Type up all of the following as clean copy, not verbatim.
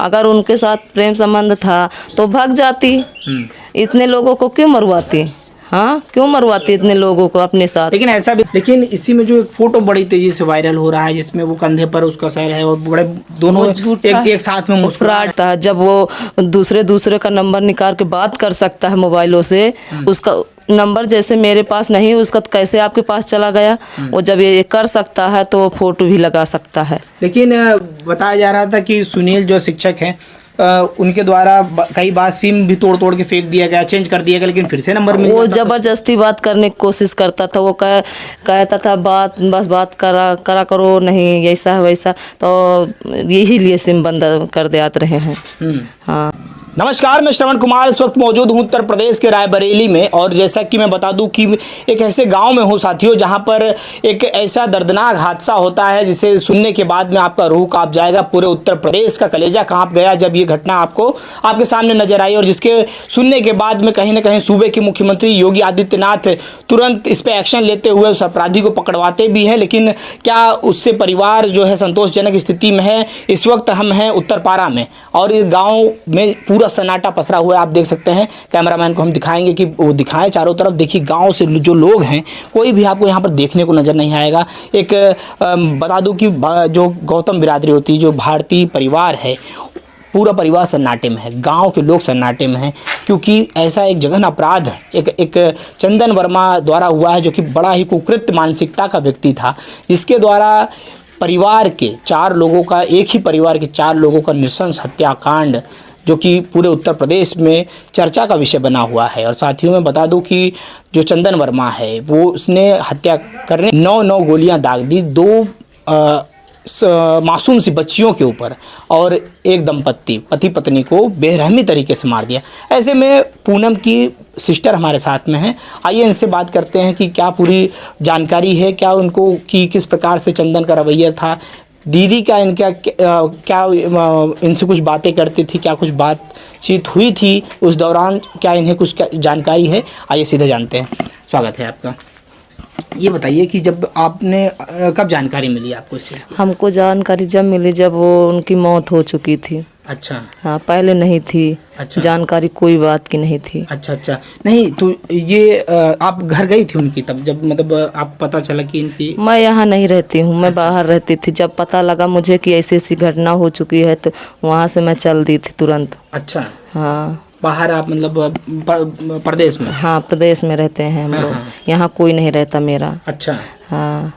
अगर उनके साथ प्रेम संबंध था तो भाग जाती। इतने लोगों को क्यों मरवाती? हाँ, क्यों मरवाती इतने लोगों को अपने साथ? लेकिन ऐसा भी, लेकिन इसी में जो एक फोटो बड़ी तेजी से वायरल हो रहा है जिसमें वो कंधे पर उसका सर है और बड़े दोनों एक साथ में मुस्कुराता फ्रॉड। जब वो दूसरे का नंबर निकाल के बात कर सकता है मोबाइलों से, उसका नंबर जैसे मेरे पास नहीं, उसका तो कैसे आपके पास चला गया? वो जब ये कर सकता है तो वो फोटो भी लगा सकता है। लेकिन बताया जा रहा था कि सुनील जो शिक्षक हैं उनके द्वारा कई बार सिम भी तोड़ के फेंक दिया गया, चेंज कर दिया गया, लेकिन फिर से नंबर मिल वो जाता जबरदस्ती बात करने की कोशिश करता था। वो कहता था बात करा करो, नहीं ऐसा है वैसा, तो यही लिए सिम बंद कर देते रहे हैं। हाँ। नमस्कार, मैं श्रवण कुमार इस वक्त मौजूद हूं उत्तर प्रदेश के रायबरेली में। और जैसा कि मैं बता दूं कि एक ऐसे गांव में हूं साथियों जहां पर एक ऐसा दर्दनाक हादसा होता है जिसे सुनने के बाद में आपका रूह कांप जाएगा। पूरे उत्तर प्रदेश का कलेजा कांप गया जब ये घटना आपके सामने नजर आई, और जिसके सुनने के बाद में कहीं ना कहीं सूबे के मुख्यमंत्री योगी आदित्यनाथ तुरंत इस पर एक्शन लेते हुए उस अपराधी को पकड़वाते भी हैं। लेकिन क्या उससे परिवार जो है संतोषजनक स्थिति में है? इस वक्त हम हैं उत्तरपारा में और इस गाँव में पूरा सन्नाटा पसरा हुआ है। आप देख सकते हैं, कैमरामैन को हम दिखाएंगे कि वो दिखाएं चारों तरफ। देखिए गांव से जो लोग हैं कोई भी आपको यहाँ पर देखने को नज़र नहीं आएगा। एक बता दूं कि जो गौतम बिरादरी होती है, जो भारतीय परिवार है, पूरा परिवार सन्नाटे में है, गांव के लोग सन्नाटे में हैं, क्योंकि ऐसा एक जघन्य अपराध है एक चंदन वर्मा द्वारा हुआ है, जो कि बड़ा ही कुकृत मानसिकता का व्यक्ति था, जिसके द्वारा परिवार के 4 लोगों का, एक ही परिवार के 4 लोगों का नृशंस हत्याकांड जो कि पूरे उत्तर प्रदेश में चर्चा का विषय बना हुआ है। और साथियों में बता दूं कि जो चंदन वर्मा है वो उसने हत्या करने 9 गोलियां दाग दी 2 मासूम सी बच्चियों के ऊपर, और एक दंपत्ति पति पत्नी को बेरहमी तरीके से मार दिया। ऐसे में पूनम की सिस्टर हमारे साथ में हैं, आइए इनसे बात करते हैं कि क्या पूरी जानकारी है, क्या उनको कि किस प्रकार से चंदन का रवैया था। दीदी क्या इनसे कुछ बातें करती थी, क्या कुछ बातचीत हुई थी उस दौरान, क्या इन्हें कुछ जानकारी है? आइए सीधे जानते हैं। स्वागत है आपका। ये बताइए कि जब आपने कब जानकारी मिली आपको इससे? हमको जानकारी जब मिली जब वो उनकी मौत हो चुकी थी। अच्छा। हाँ, पहले नहीं थी। अच्छा। जानकारी कोई बात की नहीं थी। अच्छा। नहीं तो ये आप घर गई थी उनकी तब, जब मतलब आपको पता चला कि इनकी? मैं यहाँ नहीं रहती हूँ, मैं बाहर रहती थी। जब पता लगा मुझे कि ऐसी घटना हो चुकी है तो वहाँ से मैं चल दी थी तुरंत। अच्छा। हाँ। बाहर आप मतलब प्रदेश में? हाँ, प्रदेश में रहते हैं हम लोग। यहाँ कोई नहीं रहता मेरा। अच्छा। हाँ,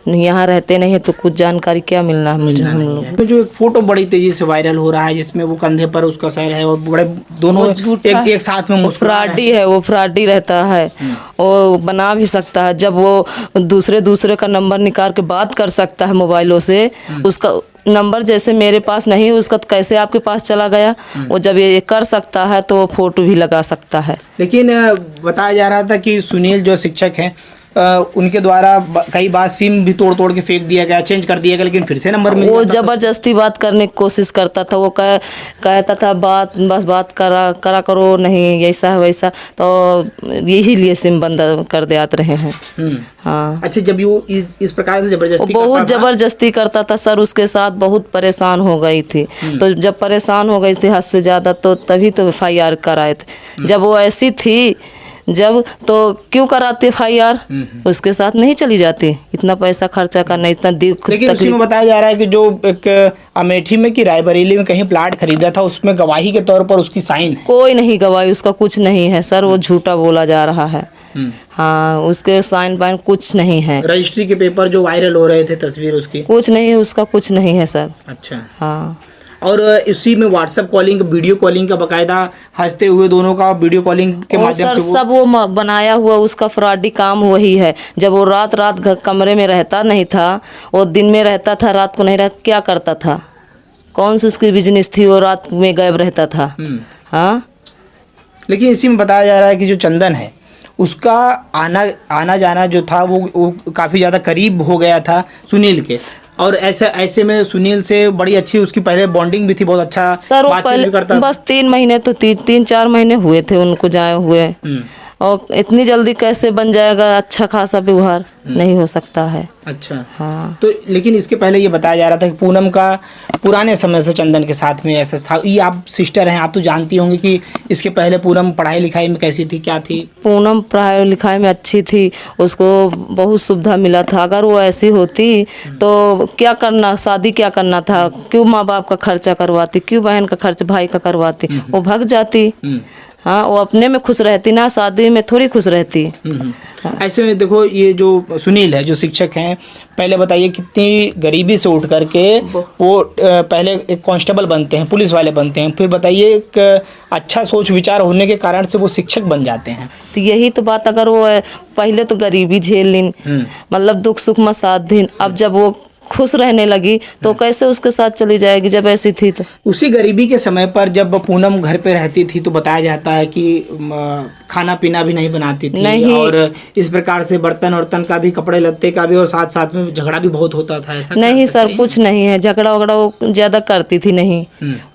यहाँ रहते नहीं तो कुछ जानकारी क्या मिलना है मुझे? हम लोग जो एक फोटो बड़ी तेजी से वायरल हो रहा है जिसमें वो कंधे पर उसका सर है और बड़े दोनों एक साथ में फ्रॉडी है। वो फ्रॉडी रहता है, वो बना भी सकता है। जब वो दूसरे का नंबर निकाल के बात कर सकता है मोबाइलों से, उसका नंबर जैसे मेरे पास नहीं, उसका तो कैसे आपके पास चला गया? वो जब ये कर सकता है तो वो फोटो भी लगा सकता है। लेकिन बताया जा रहा था कि सुनील जो शिक्षक हैं उनके द्वारा कई बार सिम भी तोड़ के फेंक दिया गया, चेंज कर दिया गया, लेकिन फिर से नंबर मिल जाता। वो जबरदस्ती बात करने की कोशिश करता था। वो कहता था बात करा करो, नहीं ऐसा है वैसा, तो यही लिए सिम बंद कर देते रहे हैं। हाँ। अच्छा, जब वो इस प्रकार से बहुत जबरदस्ती करता था सर, उसके साथ बहुत परेशान हो गई थी। तो जब परेशान हो गई थी हद से ज़्यादा, तो तभी तो FIR कराए थे। जब वो ऐसी थी जब, तो क्यों कराते FIR? उसके साथ नहीं चली जाती, इतना पैसा खर्चा करना, इतना दुख। लेकिन उसी में बताया जा रहा है कि जो एक अमेठी में कि रायबरेली में कहीं प्लाट खरीदा था, उसमें गवाही के तौर पर उसकी साइन है। कोई नहीं गवाही, उसका कुछ नहीं है सर, वो झूठा बोला जा रहा है। हाँ, उसके साइन पाइन कुछ नहीं है। रजिस्ट्री के पेपर जो वायरल हो रहे थे, तस्वीर उसकी कुछ नहीं है, उसका कुछ नहीं है सर। अच्छा। हाँ। और इसी में व्हाट्सएप कॉलिंग, वीडियो कॉलिंग का बकायदा हंसते हुए दोनों का वीडियो कॉलिंग के माध्यम से सब वो बनाया हुआ उसका फ्रॉडी काम वही है। जब वो रात कमरे में रहता नहीं था, वो दिन में रहता था, रात को नहीं रहता, क्या करता था? कौन सी उसकी बिजनेस थी? वो रात में गायब रहता था। हाँ। लेकिन इसी में बताया जा रहा है कि जो चंदन है उसका आना जाना जो था वो काफ़ी ज़्यादा करीब हो गया था सुनील के, और ऐसे में सुनील से बड़ी अच्छी उसकी पहले बॉन्डिंग भी थी, बहुत अच्छा सर। वो पहले बस 3 महीने तो 3-4 महीने हुए थे उनको जाए हुए, और इतनी जल्दी कैसे बन जाएगा अच्छा खासा व्यवहार? नहीं हो सकता है। अच्छा। हाँ। तो लेकिन इसके पहले ये बताया जा रहा था कि पूनम का पुराने समय से चंदन के साथ में ऐसा था। ये आप सिस्टर हैं, आप तो जानती होंगी कि इसके पहले पूनम पढ़ाई लिखाई में कैसी थी, क्या थी? पूनम पढ़ाई लिखाई में अच्छी थी, उसको बहुत सुविधा मिला था। अगर वो ऐसी होती तो क्या करना, शादी क्या करना था, क्यों माँ बाप का खर्चा करवाती, क्यों बहन का खर्च भाई का करवाती, वो भाग जाती। हाँ, वो अपने में खुश रहती ना, शादी में थोड़ी खुश रहती। ऐसे में देखो, ये जो सुनील है, जो शिक्षक हैं, पहले बताइए कितनी गरीबी से उठ करके वो पहले एक कांस्टेबल बनते हैं, पुलिस वाले बनते हैं, फिर बताइए एक अच्छा सोच विचार होने के कारण से वो शिक्षक बन जाते हैं। तो यही तो बात, अगर वो पहले तो गरीबी झेल लीन, मतलब दुख सुख में साथ दिन, अब जब वो खुश रहने लगी तो कैसे उसके साथ चली जाएगी जब ऐसी थी। तो उसी गरीबी के समय पर जब पूनम घर पे रहती थी तो बताया जाता है कि खाना पीना भी नहीं बनाती थी, नहीं। और इस प्रकार से बर्तन वर्तन का भी, कपड़े लत्ते का भी, और साथ साथ में झगड़ा भी बहुत होता था। ऐसा नहीं सर, कुछ नहीं है, झगड़ा वगड़ा वो ज्यादा करती थी नहीं,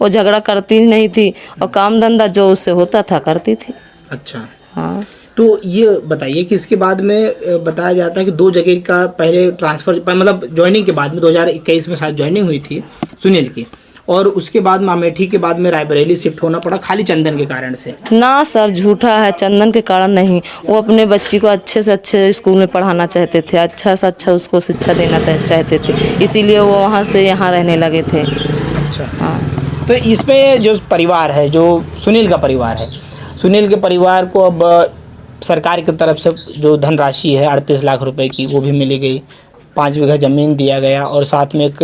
वो झगड़ा करती ही नहीं थी, और काम धंधा जो उससे होता था करती थी। अच्छा। हाँ। तो ये बताइए कि इसके बाद में बताया जाता है कि 2 जगह का पहले ट्रांसफ़र, मतलब ज्वाइनिंग के बाद में 2021 में शायद ज्वाइनिंग हुई थी सुनील की, और उसके बाद में अमेठी के बाद में रायबरेली शिफ्ट होना पड़ा खाली चंदन के कारण से। ना सर, झूठा है, चंदन के कारण नहीं। वो अपने बच्ची को अच्छे से अच्छे स्कूल में पढ़ाना चाहते थे, अच्छा से अच्छा उसको शिक्षा देना चाहते थे, इसीलिए वो वहाँ से यहाँ रहने लगे थे। अच्छा। हाँ। तो इसमें जो परिवार है, जो सुनील का परिवार है, सुनील के परिवार को अब सरकार की तरफ से जो धनराशि है 38 लाख रुपए की, वो भी मिली गई, 5 बीघा ज़मीन दिया गया, और साथ में एक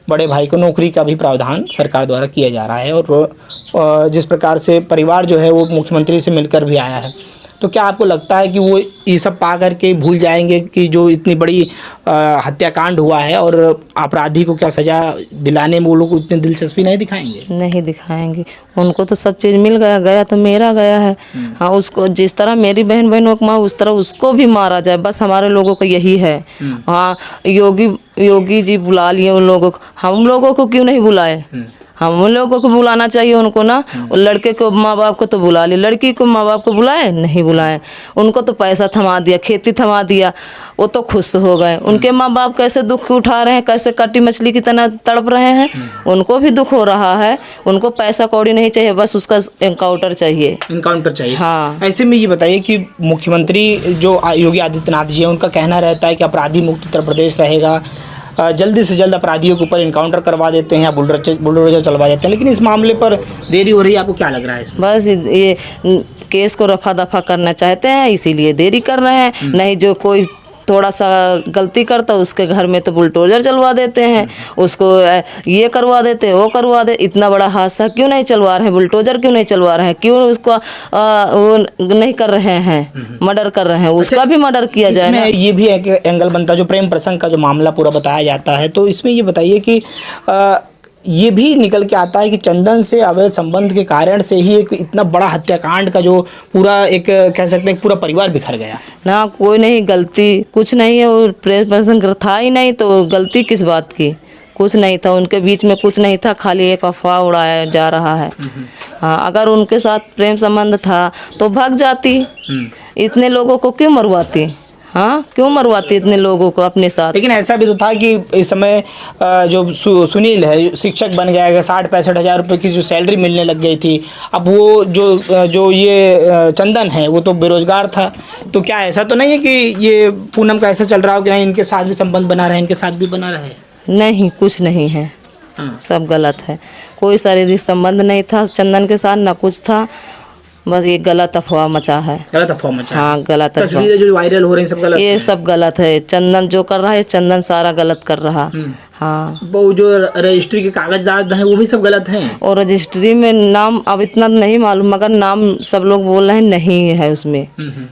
बड़े भाई को नौकरी का भी प्रावधान सरकार द्वारा किया जा रहा है। और जिस प्रकार से परिवार जो है वो मुख्यमंत्री से मिलकर भी आया है, तो क्या आपको लगता है कि वो ये सब पा करके भूल जाएंगे कि जो इतनी बड़ी हत्याकांड हुआ है, और अपराधी को क्या सज़ा दिलाने में वो लोग उतनी दिलचस्पी नहीं दिखाएंगे? नहीं दिखाएंगे, उनको तो सब चीज़ मिल गया, गया तो मेरा गया है। हाँ, उसको जिस तरह मेरी बहनों को माँ, उस तरह उसको भी मारा जाए, बस हमारे लोगों का यही है। हाँ, योगी जी बुला लिए उन लोगों को, हम लोगों को क्यों नहीं बुलाए? हम उन लोगों को बुलाना चाहिए उनको ना। लड़के को माँ बाप को तो बुला लिए, लड़की को माँ बाप को बुलाए नहीं बुलाए। उनको तो पैसा थमा दिया, खेती थमा दिया, वो तो खुश हो गए। उनके माँ बाप कैसे दुख उठा रहे हैं, कैसे कटी मछली की तरह तड़प रहे हैं, उनको भी दुख हो रहा है। उनको पैसा कौड़ी नहीं चाहिए, बस उसका एनकाउंटर चाहिए। इनकाउंटर चाहिए। हाँ। ऐसे में ये बताइए कि मुख्यमंत्री जो योगी आदित्यनाथ जी हैं, उनका कहना रहता है कि अपराधी मुक्त उत्तर प्रदेश रहेगा, जल्दी से जल्द अपराधियों के ऊपर इनकाउंटर करवा देते हैं या बुलडोजर चलवा देते हैं, लेकिन इस मामले पर देरी हो रही है। आपको क्या लग रहा है इसमें? बस ये केस को रफा दफा करना चाहते हैं, इसीलिए देरी कर रहे हैं। नहीं, जो कोई थोड़ा सा गलती करता उसके घर में तो बुलडोजर चलवा देते हैं, उसको ये करवा देते, वो करवा दे। इतना बड़ा हादसा क्यों नहीं चलवा रहे हैं, बुलडोजर क्यों नहीं चलवा रहे हैं, क्यों उसको वो नहीं कर रहे हैं, मर्डर कर रहे हैं, उसका भी मर्डर किया जाए ना। ये भी एक एंगल बनता है, जो प्रेम प्रसंग का जो मामला पूरा बताया जाता है, तो इसमें ये बताइए कि ये भी निकल के आता है कि चंदन से अवैध संबंध के कारण से ही एक इतना बड़ा हत्याकांड का जो पूरा एक कह सकते हैं पूरा परिवार बिखर गया ना। कोई नहीं, गलती कुछ नहीं है, वो प्रेम प्रसंग था ही नहीं, तो गलती किस बात की? कुछ नहीं था उनके बीच में, कुछ नहीं था, खाली एक अफवाह उड़ाया जा रहा है। हाँ, अगर उनके साथ प्रेम संबंध था तो भाग जाती, इतने लोगों को क्यों मरवाती? हाँ, क्यों मरवाती इतने लोगों को अपने साथ? लेकिन ऐसा भी तो था कि इस समय जो सुनील है शिक्षक बन गया है, 60-65 हज़ार रुपये की जो सैलरी मिलने लग गई थी। अब वो जो ये चंदन है वो तो बेरोजगार था, तो क्या ऐसा तो नहीं है कि ये पूनम का ऐसा चल रहा हो कि नहीं इनके साथ भी संबंध बना रहे, इनके साथ भी बना रहे? नहीं, कुछ नहीं है। हाँ। सब गलत है, कोई शारीरिक संबंध नहीं था चंदन के साथ, ना कुछ था, बस ये गलत अफवाह मचा है। गलत अफवाह मचा। हाँ, गलत अफवाह। तस्वीरें जो वायरल हो रही हैं सब गलत ये हैं। सब गलत है। चंदन जो कर रहा है, चंदन सारा गलत कर रहा। हाँ, वो जो रजिस्ट्री के कागजात हैं वो भी सब गलत हैं। और रजिस्ट्री में नाम अब इतना नहीं मालूम, मगर नाम सब लोग बोल रहे हैं नहीं है उसमें।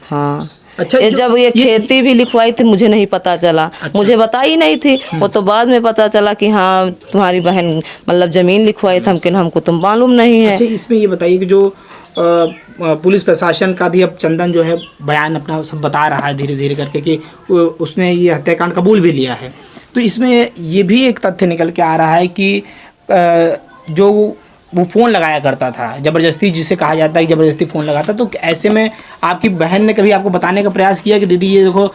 हाँ। अच्छा, ये जब ये खेती भी लिखवाई थी मुझे नहीं पता चला। अच्छा। मुझे बताई नहीं थी, वो तो बाद में पता चला कि हाँ तुम्हारी बहन मतलब जमीन लिखवाई थी, हमको तो मालूम नहीं है। अच्छा, इसमें ये बताइए कि जो पुलिस प्रशासन का भी अब चंदन जो है बयान अपना सब बता रहा है धीरे धीरे करके कि उसने ये हत्याकांड कबूल भी लिया है, तो इसमें ये भी एक तथ्य निकल के आ रहा है कि जो वो फ़ोन लगाया करता था ज़बरदस्ती, जिसे कहा जाता है कि ज़बरदस्ती फ़ोन लगाता, तो ऐसे में आपकी बहन ने कभी आपको बताने का प्रयास किया कि दीदी ये देखो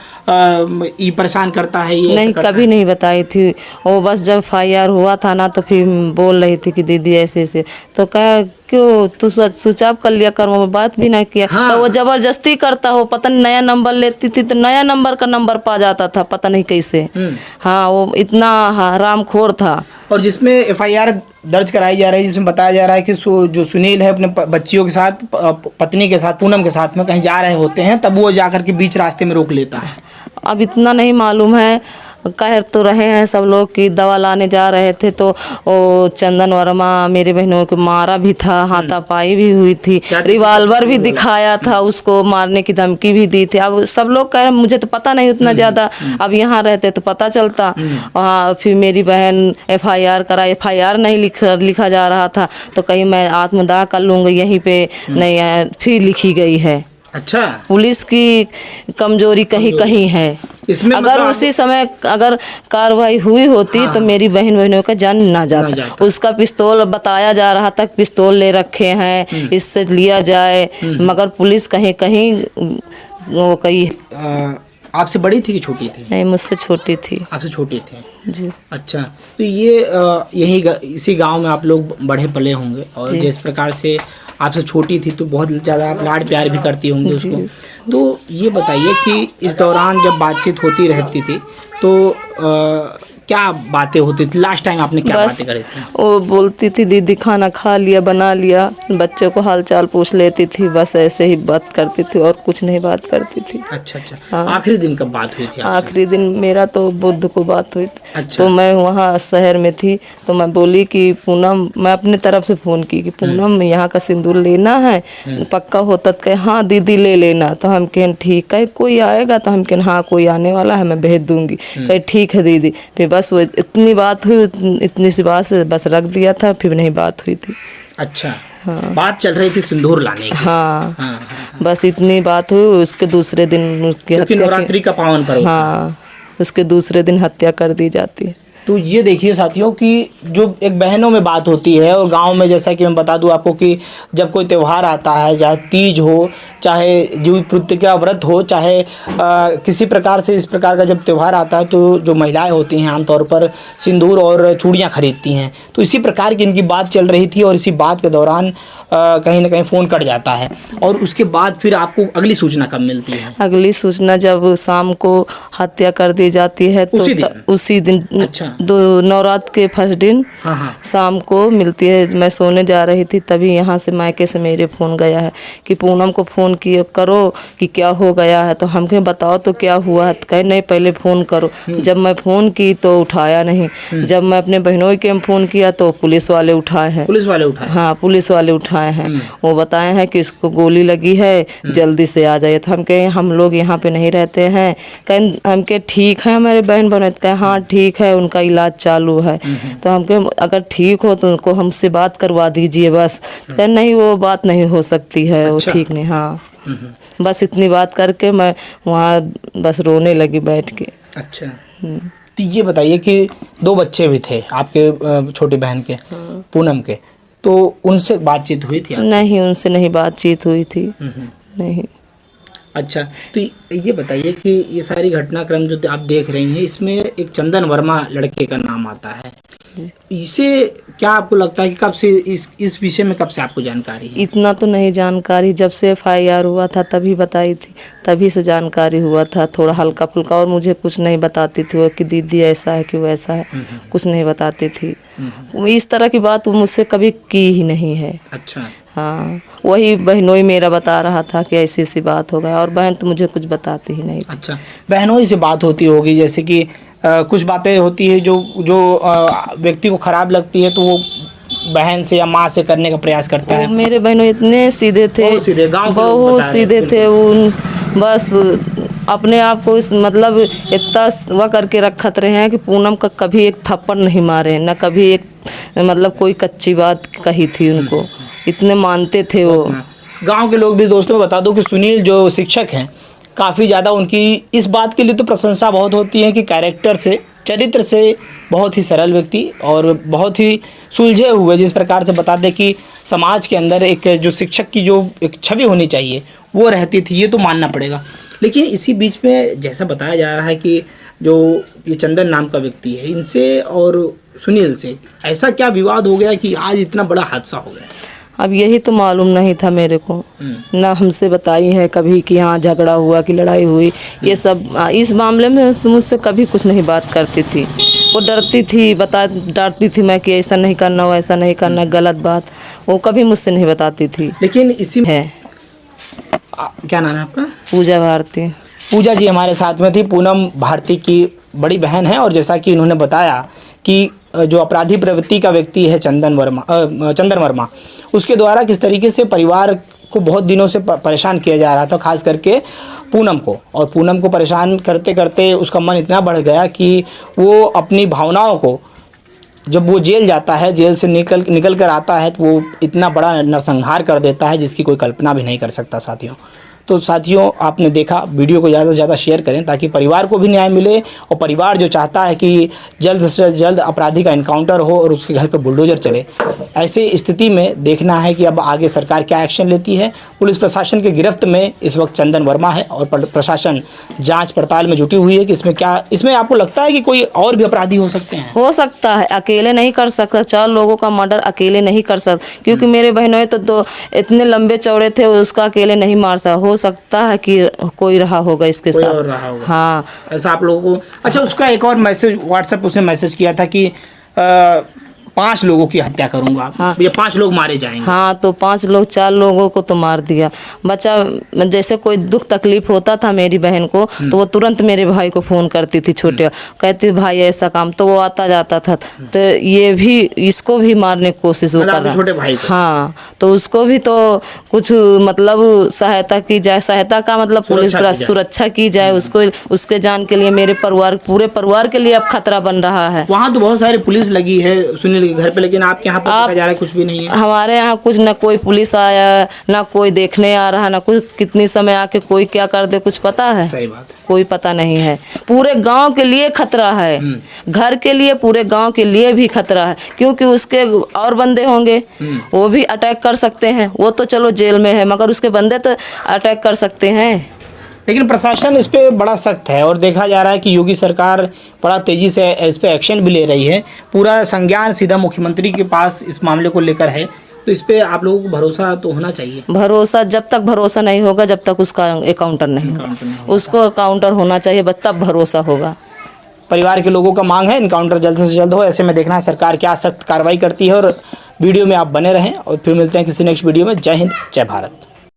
ये परेशान करता है, ये नहीं, ऐसा करता कभी नहीं बताई थी वो। बस जब FIR हुआ था ना तो फिर बोल रही थी कि दीदी ऐसे ऐसे, तो कहा क्यों तू स्विच ऑफ कर लिया कर, वो बात भी नहीं किया। हाँ। तो वो जबरदस्ती करता हो, पता नहीं नया नंबर लेती थी तो नया नंबर का नंबर पा जाता था, पता नहीं कैसे। हाँ, वो इतना हरामखोर था। और जिसमें FIR दर्ज कराई जा रही है, जिसमें बताया जा रहा है कि जो सुनील है अपने बच्चियों के साथ, पत्नी के साथ, पूनम के साथ में कहीं जा रहे होते हैं, तब वो जाकर के बीच रास्ते में रोक लेता है। अब इतना नहीं मालूम है, कह तो रहे हैं सब लोग कि दवा लाने जा रहे थे तो वो चंदन वर्मा मेरे बहनों को मारा भी था, हाथापाई भी हुई थी, रिवाल्वर भी दिखाया था, उसको मारने की धमकी भी दी थी। अब सब लोग कह रहे, मुझे तो पता नहीं उतना ज़्यादा, अब यहाँ रहते तो पता चलता। वहाँ फिर मेरी बहन FIR करा, FIR नहीं लिखा जा रहा था, तो कहीं मैं आत्मदाह कर लूँगी यहीं पे, नहीं फिर लिखी गई है। अच्छा, पुलिस की कमजोरी कहीं कहीं है। इसमें अगर मतलब उसी समय अगर कार्रवाई हुई होती तो मेरी बहनों का जान ना जाता। उसका पिस्तौल बताया जा रहा था, पिस्तौल ले रखे हैं, इससे लिया जाए, मगर पुलिस कहीं कहीं वो कही। आपसे बड़ी थी कि छोटी थी? नहीं, मुझसे छोटी थी। आपसे छोटी थी जी। अच्छा, तो ये इसी गांव में आप लोग बढ़े पले होंगे, और जिस प्रकार से आपसे छोटी थी तो बहुत ज़्यादा आप लाड प्यार भी करती होंगी उसको। तो ये बताइए कि इस दौरान जब बातचीत होती रहती थी तो क्या बातें होती थी? लास्ट टाइम आपने क्या बातें करी थी? वो बोलती थी दीदी खाना खा लिया, बना लिया, बच्चों को हाल चाल पूछ लेती थी, बस ऐसे ही बात करती थी और कुछ नहीं बात करती थी। अच्छा अच्छा। हाँ। आखिरी दिन कब बात हुई थी आपसे? आखिरी दिन मेरा तो बुध को बात हुई थी। अच्छा। तो मैं वहाँ शहर में थी, तो मैं बोली कि पूनम, मैं अपने तरफ से फ़ोन की कि पूनम यहाँ का सिंदूर लेना है, पक्का होता तो कहे हाँ दीदी ले लेना। तो हम कहें ठीक है, कोई आएगा? तो हम कहें हाँ कोई आने वाला है, मैं भेज दूँगी। कहे ठीक है दीदी। फिर बस वो इतनी बात हुई, इतनी सी बात से बस रख दिया था, फिर नहीं बात हुई थी। अच्छा। हाँ। बात चल रही थी सिंदूर लाने की। हाँ, हाँ, हाँ। बस इतनी बात हुई। उसके दूसरे दिन उसकी हत्या, नवरात्रि का पावन पर्व। हाँ, उसके दूसरे दिन हत्या कर दी जाती है। तो ये देखिए साथियों कि जो एक बहनों में बात होती है, और गांव में जैसा कि मैं बता दूं आपको कि जब कोई त्यौहार आता है, चाहे तीज हो, चाहे जीव पुत्र का व्रत हो, चाहे किसी प्रकार से इस प्रकार का जब त्यौहार आता है, तो जो महिलाएं होती हैं आमतौर पर सिंदूर और चूड़ियाँ खरीदती हैं। तो इसी प्रकार की इनकी बात चल रही थी, और इसी बात के दौरान कहीं ना कहीं फ़ोन कट जाता है। और उसके बाद फिर आपको अगली सूचना कब मिलती है? अगली सूचना जब शाम को हत्या कर दी जाती है तो उसी दिन अच्छा। नवरात्र के फर्स्ट दिन हाँ हाँ। शाम को मिलती है। मैं सोने जा रही थी, तभी यहाँ से मायके से मेरे फ़ोन गया है कि पूनम को फ़ोन किए करो कि क्या हो गया है। तो हम कहें बताओ तो क्या हुआ है? कहे नहीं पहले फ़ोन करो। जब मैं फ़ोन की तो उठाया नहीं। जब मैं अपने बहनों के फ़ोन किया तो पुलिस वाले उठाए हैं। पुलिस वाले उठाए? हाँ, पुलिस वाले उठाए हैं। वो बताए हैं कि इसको गोली लगी है, जल्दी से आ जाइए। तो हम कहे हम लोग यहाँ पे नहीं रहते हैं। कहें हम कहे ठीक है हमारे बहन बने, तो कहे हाँ ठीक है, उनका इलाज चालू है। तो हम कहे अगर ठीक हो तो उनको हमसे बात करवा दीजिए बस। तो कहे नहीं वो बात नहीं हो सकती है। अच्छा। वो ठीक नहीं। हाँ, बस इतनी बात करके मैं वहाँ बस रोने लगी बैठ के। अच्छा। तो ये बताइए कि 2 बच्चे भी थे आपके छोटी बहन के, पूनम के, तो उनसे बातचीत हुई थी आपकी? नहीं, उनसे नहीं बातचीत हुई थी। नहीं। अच्छा, तो ये बताइए कि ये सारी घटनाक्रम जो आप देख रही हैं, इसमें एक चंदन वर्मा लड़के का नाम आता है। इसे क्या आपको लगता है कि कब से इस विषय में कब से आपको जानकारी है? इतना तो नहीं जानकारी, जब से FIR हुआ था तभी बताई थी, तभी से जानकारी हुआ था थोड़ा हल्का फुल्का। और मुझे कुछ नहीं बताती थी वो कि दीदी ऐसा है कि वैसा है, कुछ नहीं बताती थी। इस तरह की बात वो मुझसे कभी की ही नहीं है। अच्छा। हाँ, वही बहनोई मेरा बता रहा था कि ऐसी ऐसी बात हो गया, और बहन तो मुझे कुछ बताती ही नहीं थी। अच्छा, बहनोई से बात होती होगी, जैसे कि कुछ बातें होती है जो व्यक्ति को खराब लगती है, तो वो बहन से या माँ से करने का प्रयास करता है। मेरे बहनों इतने सीधे थे, बहुत सीधे थे। उन बस अपने आप को इस मतलब इतना वह करके रखत रहे हैं कि पूनम का कभी एक थप्पड़ नहीं मारे, न कभी एक मतलब कोई कच्ची बात कही थी उनको, इतने मानते थे वो। गांव के लोग भी, दोस्तों बता दो कि सुनील जो शिक्षक हैं, काफ़ी ज़्यादा उनकी इस बात के लिए तो प्रशंसा बहुत होती है कि कैरेक्टर से चरित्र से बहुत ही सरल व्यक्ति और बहुत ही सुलझे हुए, जिस प्रकार से बताते कि समाज के अंदर एक जो शिक्षक की जो एक छवि होनी चाहिए वो रहती थी, ये तो मानना पड़ेगा। लेकिन इसी बीच में जैसा बताया जा रहा है कि जो ये चंदन नाम का व्यक्ति है, इनसे और सुनील से ऐसा क्या विवाद हो गया कि आज इतना बड़ा हादसा हो गया? अब यही तो मालूम नहीं था मेरे को, ना हमसे बताई है कभी कि हाँ झगड़ा हुआ कि लड़ाई हुई, ये सब इस मामले में मुझसे कभी कुछ नहीं बात करती थी। वो डरती थी, डांटती थी मैं कि ऐसा नहीं करना, वैसा नहीं करना, गलत बात, वो कभी मुझसे नहीं बताती थी। लेकिन इसी है क्या नाम है आपका? पूजा भारती। पूजा जी हमारे साथ में थी, पूनम भारती की बड़ी बहन है। और जैसा कि इन्होंने बताया कि जो अपराधी प्रवृत्ति का व्यक्ति है चंदन वर्मा, उसके द्वारा किस तरीके से परिवार को बहुत दिनों से परेशान किया जा रहा था, खास करके पूनम को। और पूनम को परेशान करते करते उसका मन इतना बढ़ गया कि वो अपनी भावनाओं को, जब वो जेल जाता है, जेल से निकल कर आता है, तो वो इतना बड़ा नरसंहार कर देता है जिसकी कोई कल्पना भी नहीं कर सकता साथियों। तो साथियों, आपने देखा, वीडियो को ज़्यादा से ज़्यादा शेयर करें ताकि परिवार को भी न्याय मिले, और परिवार जो चाहता है कि जल्द से जल्द अपराधी का इनकाउंटर हो और उसके घर पर बुलडोजर चले। ऐसी स्थिति में देखना है कि अब आगे सरकार क्या एक्शन लेती है। पुलिस प्रशासन के गिरफ्त में इस वक्त चंदन वर्मा है और प्रशासन जांच पड़ताल में जुटी हुई है कि इसमें आपको लगता है कि कोई और भी अपराधी हो सकते हैं? हो सकता है, अकेले नहीं कर सकता, 4 लोगों का मर्डर अकेले नहीं कर सकता, क्योंकि मेरे बहनों तो इतने लंबे चौड़े थे, उसका अकेले नहीं मार सकता। हो सकता है कि कोई रहा होगा इसके कोई साथ। और रहा होगा। हाँ, ऐसा आप लोगों को। अच्छा, उसका एक और मैसेज व्हाट्सएप उसने मैसेज किया था कि 5 लोगों की हत्या करूंगा। हाँ। ये 5 लोग मारे जाएंगे। हाँ, तो 5 लोग 4 लोगों को तो मार दिया। बच्चा जैसे कोई दुख तकलीफ होता था मेरी बहन को, तो वो तुरंत मेरे भाई को फ़ोन करती थी, छोटे, कहती भाई ऐसा काम, तो वो आता जाता था। तो ये भी, इसको भी मारने की कोशिश वो कर रहा। छोटे भाई को? हाँ, तो उसको भी तो कुछ मतलब सहायता की जाए, सहायता का मतलब पुलिस सुरक्षा की जाए उसको, उसके जान के लिए, मेरे पूरे परिवार के लिए अब खतरा बन रहा है। वहाँ तो बहुत सारी पुलिस लगी है सुनील के घर पे, लेकिन आपके यहाँ पर देखा जा रहा है कुछ भी नहीं है। हमारे यहाँ कुछ, ना कोई पुलिस आया, ना कोई देखने आ रहा, ना कुछ, कितनी समय आके कोई क्या कर दे कुछ पता है? सही बात है। कोई पता नहीं है। पूरे गांव के लिए खतरा है, घर के लिए, पूरे गांव के लिए भी खतरा है, क्योंकि उसके और बंदे होंगे, वो भी अटैक कर सकते हैं। वो तो चलो जेल में है, मगर उसके बंदे तो अटैक कर सकते हैं। लेकिन प्रशासन इस पे बड़ा सख्त है और देखा जा रहा है कि योगी सरकार बड़ा तेजी से इस पे एक्शन भी ले रही है। पूरा संज्ञान सीधा मुख्यमंत्री के पास इस मामले को लेकर है। तो इस पे आप लोगों को भरोसा तो होना चाहिए। भरोसा, जब तक भरोसा नहीं होगा, जब तक उसका एकाउंटर नहीं होगा, उसको एकाउंटर होना चाहिए, बस तब भरोसा होगा। परिवार के लोगों का मांग है इनकाउंटर जल्द से जल्द हो। ऐसे में देखना है सरकार क्या सख्त कार्रवाई करती है। और वीडियो में आप बने रहें और फिर मिलते हैं किसी नेक्स्ट वीडियो में। जय हिंद, जय भारत।